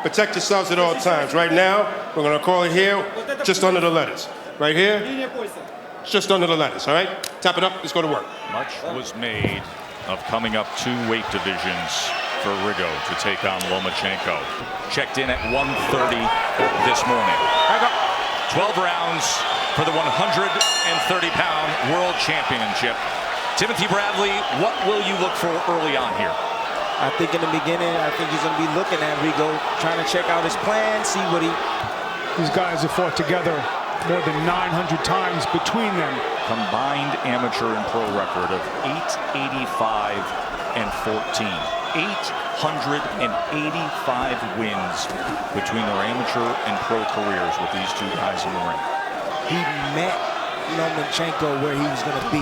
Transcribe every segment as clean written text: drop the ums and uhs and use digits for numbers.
Protect yourselves at all times. Right now, we're going to call it here, just under the letters. Right here, just under the letters, all right? Tap it up, let's go to work. Much was made of coming up 2 weight divisions for Rigo to take on Lomachenko. Checked in at 130 this morning. 12 rounds for the 130-pound World Championship. Timothy Bradley, what will you look for early on here? I think in the beginning, I think he's going to be looking at Rigo, trying to check out his plan, see what he... These guys have fought together more than 900 times between them. Combined amateur and pro record of 885 and 14. 885 wins between their amateur and pro careers with these 2 guys in the ring. He met Lomachenko where he was going to be.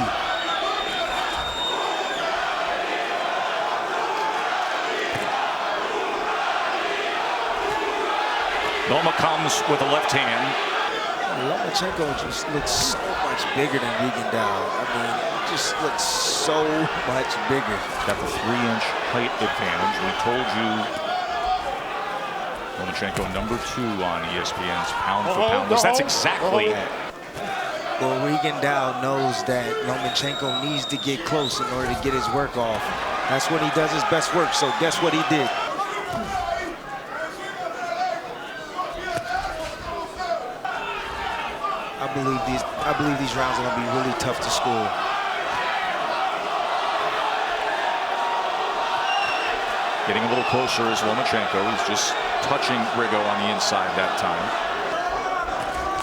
Loma comes with a left hand. Lomachenko just looks so much bigger than Rigondeaux. I mean, he just looks so much bigger. Got the 3-inch height advantage. We told you Lomachenko number 2 on ESPN's pound for pound list. That's exactly. Well, Rigondeaux knows that Lomachenko needs to get close in order to get his work off. That's when he does his best work, so guess what he did? I believe these rounds are going to be really tough to score. Getting a little closer is Lomachenko. He's just touching Rigo on the inside that time.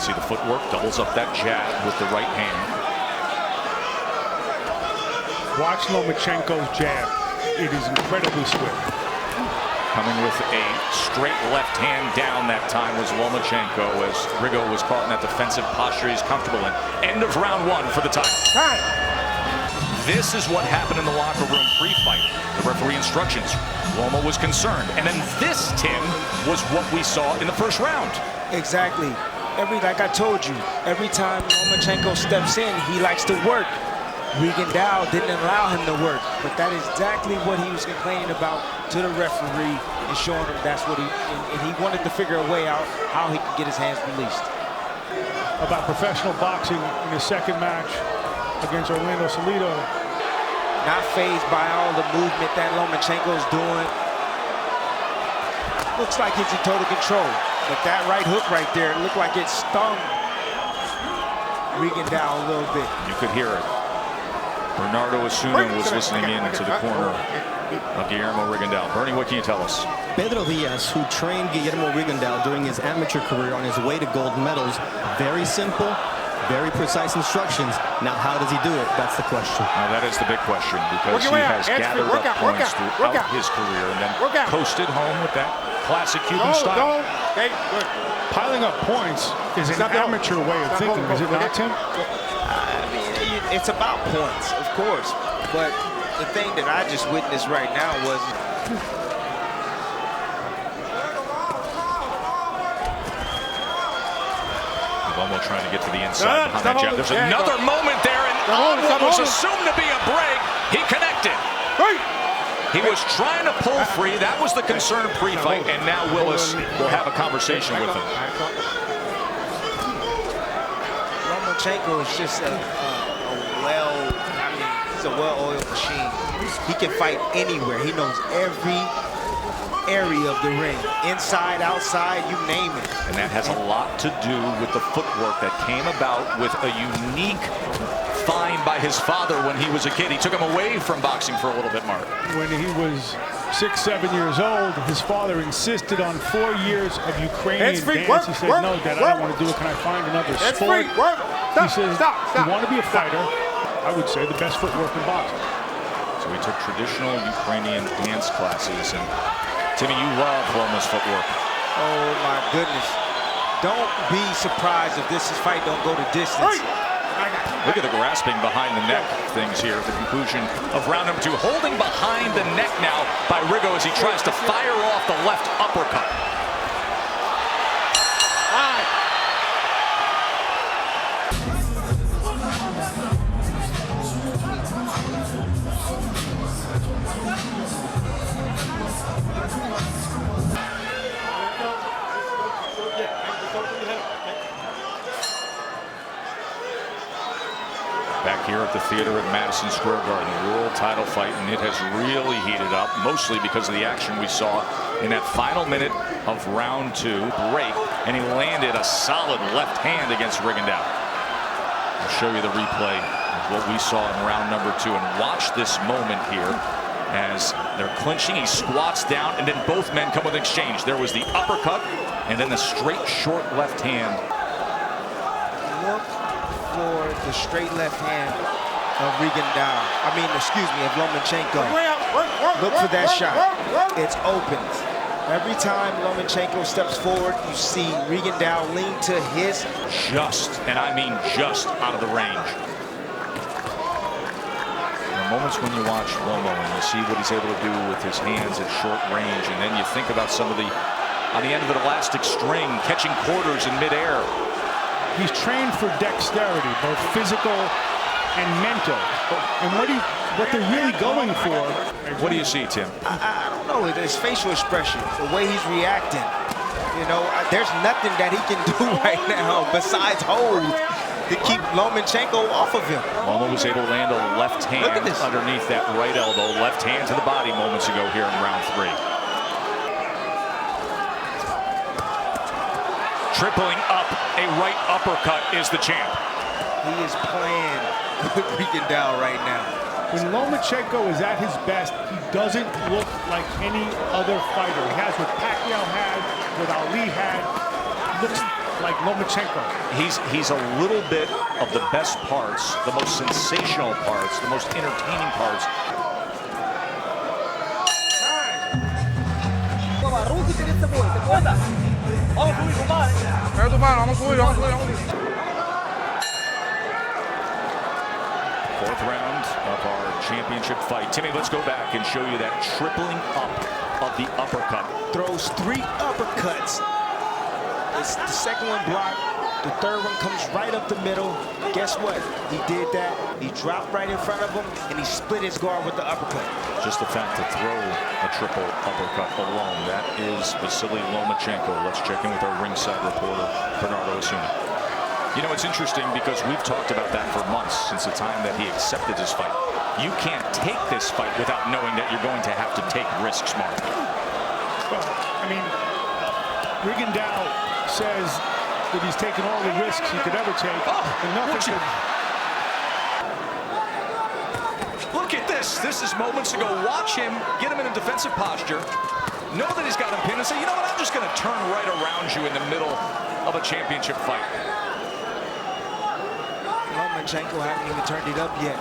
See the footwork, doubles up that jab with the right hand. Watch Lomachenko's jab. It is incredibly swift. Coming with a straight left hand down that time was Lomachenko as Rigo was caught in that defensive posture he's comfortable in. End of round 1 for the title. This is what happened in the locker room pre-fight. The referee instructions. Loma was concerned. And then this, Tim, was what we saw in the first round. Exactly. Like I told you, every time Lomachenko steps in, he likes to work. Rigondeaux didn't allow him to work, but that is exactly what he was complaining about to the referee and showing him that's what and he wanted to figure a way out how he could get his hands released. About professional boxing in his second match against Orlando Salido. Not fazed by all the movement that Lomachenko's doing. Looks like he's in total control, but that right hook right there looked like it stung Rigondeaux a little bit. You could hear it. Bernardo Osuna was listening in to the corner of Guillermo Rigondeaux. Bernie, what can you tell us? Pedro Diaz, who trained Guillermo Rigondeaux during his amateur career on his way to gold medals. Very simple, very precise instructions. Now, how does he do it? That's the question. That is the big question, because he has gathered up points throughout his career and then coasted home with that classic Cuban style. Piling up points is an amateur way of thinking, is it not, Tim? It's about points, of course, but the thing that I just witnessed right now was Lomo trying to get to the inside behind that jab. There's another moment there, and on what was assumed to be a break, he connected. He was trying to pull free. That was the concern pre-fight, and now Willis will have a conversation with him. Lomachenko is just he's a well-oiled machine. He can fight anywhere. He knows every area of the ring, inside, outside, you name it. And that has a lot to do with the footwork that came about with a unique find by his father when he was a kid. He took him away from boxing for a little bit, Mark. When he was 6, 7 years old, his father insisted on 4 years of Ukrainian dance. He said, no, Dad, I don't want to do it. Can I find another sport? He says, you want to be a fighter, I would say the best footwork in boxing. So he took traditional Ukrainian dance classes. And Timmy, you love Loma's footwork. Oh, my goodness. Don't be surprised if this fight don't go to distance. Look at the grasping behind the neck things here at the conclusion of round number 2. Holding behind the neck now by Rigo as he tries to fire off the left uppercut. at the theater at Madison Square Garden. World title fight, and it has really heated up, mostly because of the action we saw in that final minute of round 2 break, and he landed a solid left hand against Rigondeaux. I'll show you the replay of what we saw in round number 2, and watch this moment here as they're clinching. He squats down, and then both men come with an exchange. There was the uppercut, and then the straight short left hand. Look for the straight left hand of Rigondeaux. Of Lomachenko. Look for that shot. It's open. Every time Lomachenko steps forward, you see Rigondeaux lean to his. Just, and I mean just, out of the range. There are moments when you watch Lomo and you see what he's able to do with his hands at short range, and then you think about some of the, on the end of an elastic string, catching quarters in midair. He's trained for dexterity, both physical and mental. And what they're really going for. What do you see, Tim? I don't know. His facial expression, the way he's reacting. You know, there's nothing that he can do right now besides hold to keep Lomachenko off of him. Lomo was able to land a left hand underneath that right elbow. Left hand to the body moments ago here in round 3. Tripling up, a right uppercut is the champ. He is playing with Rigondeaux right now. When Lomachenko is at his best, he doesn't look like any other fighter. He has what Pacquiao had, what Ali had. He looks like Lomachenko. He's a little bit of the best parts, the most sensational parts, the most entertaining parts. Fourth round of our championship fight. Timmy, let's go back and show you that tripling up of the uppercut. Throws 3 uppercuts. It's the second one blocked. The third one comes right up the middle. Guess what? He did that. He dropped right in front of him, and he split his guard with the uppercut. Just the fact to throw a triple uppercut alone, that is Vasyl Lomachenko. Let's check in with our ringside reporter, Bernardo Asuna. You know, it's interesting because we've talked about that for months, since the time that he accepted his fight. You can't take this fight without knowing that you're going to have to take risks, Mark. Well, I mean, Rigondeaux says that he's taken all the risks he could ever take. And nothing Look at this. This is moments ago. Watch him, get him in a defensive posture, know that he's got him pinned, and say, you know what, I'm just going to turn right around you in the middle of a championship fight. Lomachenko hasn't even turned it up yet.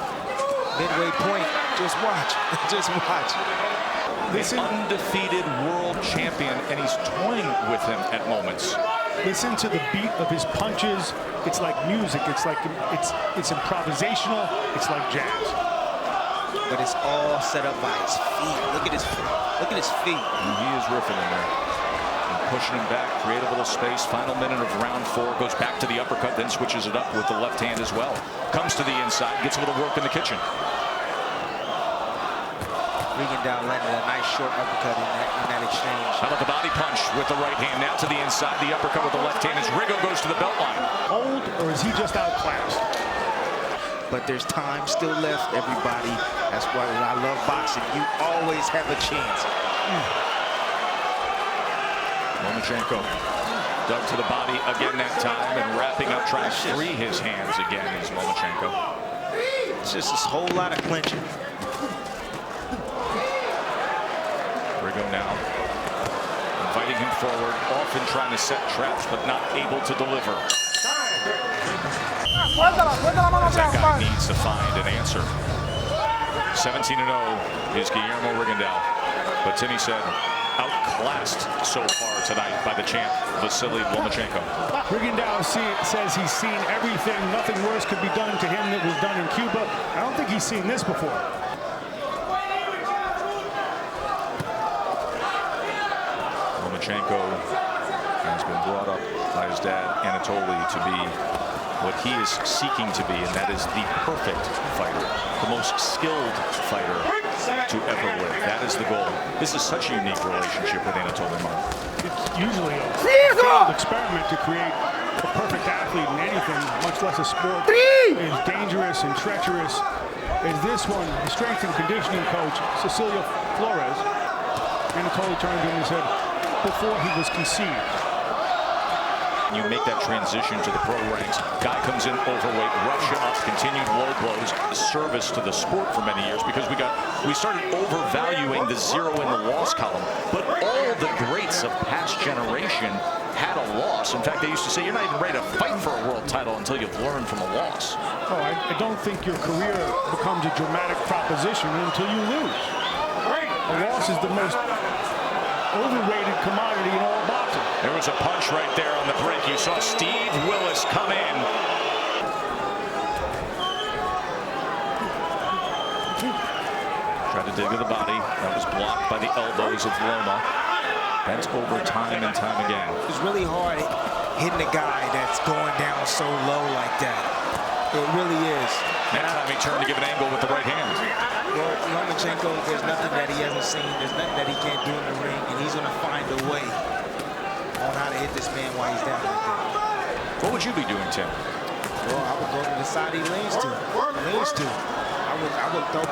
Midway point. Just watch. Just watch. This undefeated world champion, and he's toying with him at moments. Listen to the beat of his punches. It's like music. It's like it's improvisational. It's like jazz. But it's all set up by his feet. Look at his feet. Look at his feet. And he is riffing in there. And pushing him back, create a little space. Final minute of round 4. Goes back to the uppercut, then switches it up with the left hand as well. Comes to the inside, gets a little work in the kitchen. Rigondeaux landed a nice short uppercut in that exchange. How about the body punch with the right hand? Now to the inside, the uppercut with the left hand as Rigo goes to the belt line. Old, or is he just outclassed? But there's time still left, everybody. That's why I love boxing. You always have a chance. Lomachenko dug to the body again that time, and wrapping up, trying to free his hands again is Lomachenko. It's just a whole lot of clinching. Rigo now inviting him forward, often trying to set traps, but not able to deliver. That guy needs to find an answer. 17-0 is Guillermo Rigondeaux. But Timmy said, outclassed so far tonight by the champ, Vasyl Lomachenko. Rigondeaux says he's seen everything. Nothing worse could be done to him that was done in Cuba. I don't think he's seen this before. Lomachenko has been brought up by his dad, Anatoly, to be what he is seeking to be, and that is the perfect fighter, the most skilled fighter to ever live. That is the goal. This is such a unique relationship with Anatoly, Mark. It's usually a failed experiment to create a perfect athlete in anything, much less plus a sport as dangerous and treacherous as this one, the strength and conditioning coach, Cecilia Flores, Anatoly turned to him and said, before he was conceived. You make that transition to the pro ranks. Guy comes in overweight, roughs you up, continued low blows, service to the sport for many years because we started overvaluing the zero in the loss column. But all the greats of past generation had a loss. In fact, they used to say you're not even ready to fight for a world title until you've learned from a loss. Oh, I don't think your career becomes a dramatic proposition until you lose. A loss is the most overrated commodity in all boxing. There was a punch right there on the break. You saw Steve Willis come in. Tried to dig to the body. That was blocked by the elbows of Loma. That's over time and time again. It's really hard hitting a guy that's going down so low like that. It really is. That time he turned to give an angle with the right hand. Well, Lomachenko, there's nothing that he hasn't seen. There's nothing that he can't do in the ring, and he's going to find a way on how to hit this man while he's down like that. What would you be doing, Tim? Well, I would go to the side he leans to. I would throw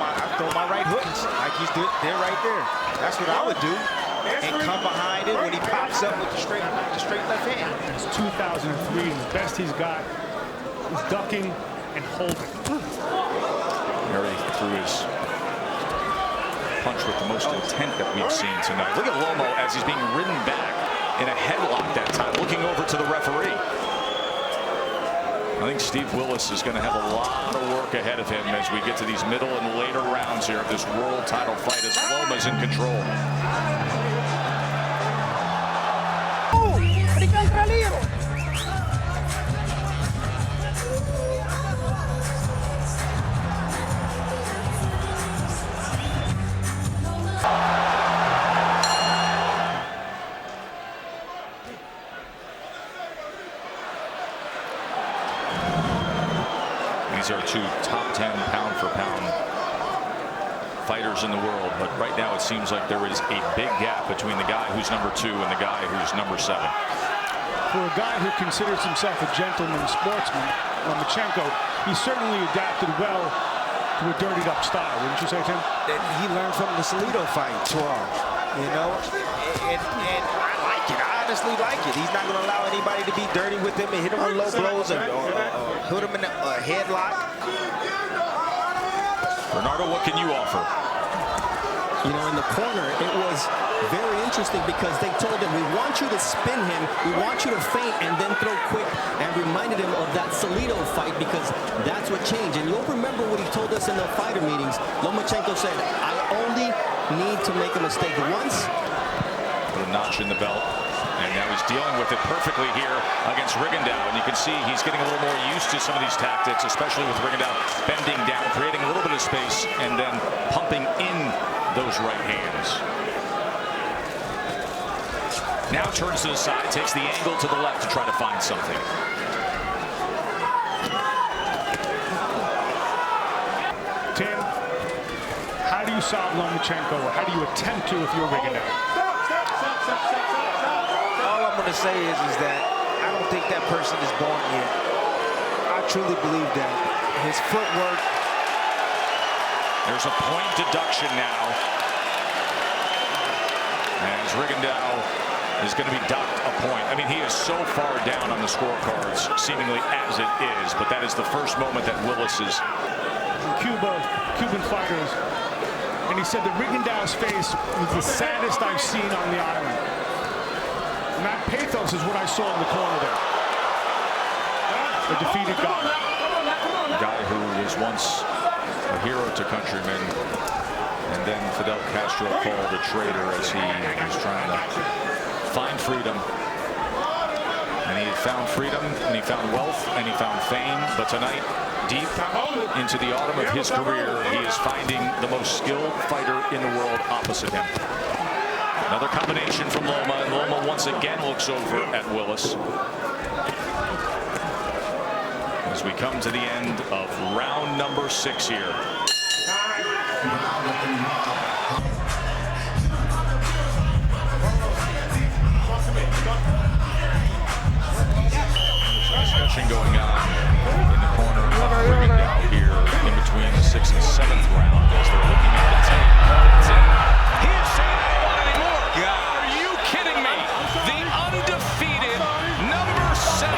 my right hooks like he's there right there. That's what I would do. And come behind it when he pops up with the straight left hand. It's 2003. The best he's got is ducking and holding. Murray threw his punch with the most intent that we've seen tonight. Look at Lomo as he's being ridden back in a headlock that time, looking over to the referee. I think Steve Willis is going to have a lot of work ahead of him as we get to these middle and later rounds here of this world title fight as Loma's in control. These are two top 10 pound-for-pound fighters in the world, but right now it seems like there is a big gap between the guy who's number 2 and the guy who's number 7. For a guy who considers himself a gentleman sportsman, Lomachenko, he certainly adapted well to a dirtied-up style, wouldn't you say, Tim? That he learned from the Salido fight, you know, and I like it. I honestly like it. He's not going to allow anybody to be dirty with him and hit him with low blows or put him in a headlock. Bernardo, what can you offer? You know, in the corner, it was very interesting because they told him, we want you to spin him, we want you to feint and then throw quick, and reminded him of that Salido fight because that's what changed. And you'll remember what he told us in the fighter meetings. Lomachenko said, I only need to make a mistake once. Put a notch in the belt, and now he's dealing with it perfectly here against Rigondeaux. And you can see he's getting a little more used to some of these tactics, especially with Rigondeaux bending down, creating a little bit of space, and then pumping in those right hands. Now turns to the side, takes the angle to the left to try to find something. Tim, how do you solve Lomachenko? How do you attempt to if you're Rigondeaux? All I'm going to say is that I don't think that person is born yet. I truly believe that. His footwork. There's a point deduction now, as Rigondeaux is going to be docked a point. I mean, he is so far down on the scorecards, seemingly as it is, but that is the first moment that Willis is. Cuban fighters, and he said that Rigondeaux's face was the saddest I've seen on the island. And that pathos is what I saw in the corner there. A defeated guy. A guy who was once a hero to countrymen, and then Fidel Castro called a traitor as he was trying to find freedom. And he had found freedom, and he found wealth, and he found fame. But tonight, deep into the autumn of his career, he is finding the most skilled fighter in the world opposite him. Another combination from Loma, and Loma once again looks over at Willis. As we come to the end of round number 6 here. Discussion going on 6th and 7th round as they're looking at the tape. It's in. He is saying, I don't want any more. Are you kidding me? The undefeated number 7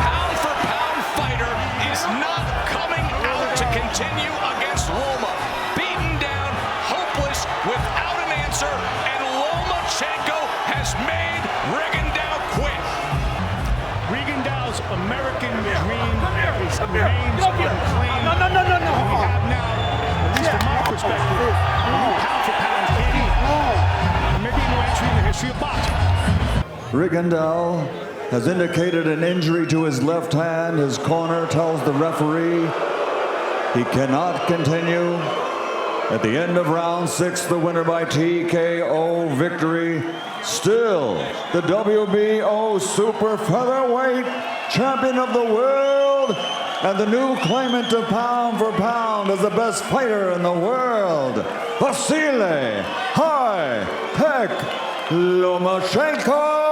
pound-for-pound fighter is not coming out to continue against Loma. Beaten down, hopeless, without an answer, and Lomachenko has made Rigondeaux quit. Rigondeaux's American dream remains unclaimed. No. We have now, at least from my perspective, a new pound-for-pound king. Maybe a new entry in the history of boxing. Rigondeaux has indicated an injury to his left hand. His corner tells the referee he cannot continue. At the end of round 6, the winner by TKO victory. Still the WBO Super Featherweight Champion of the world and the new claimant to pound for pound as the best fighter in the world, Vasyl Lomachenko.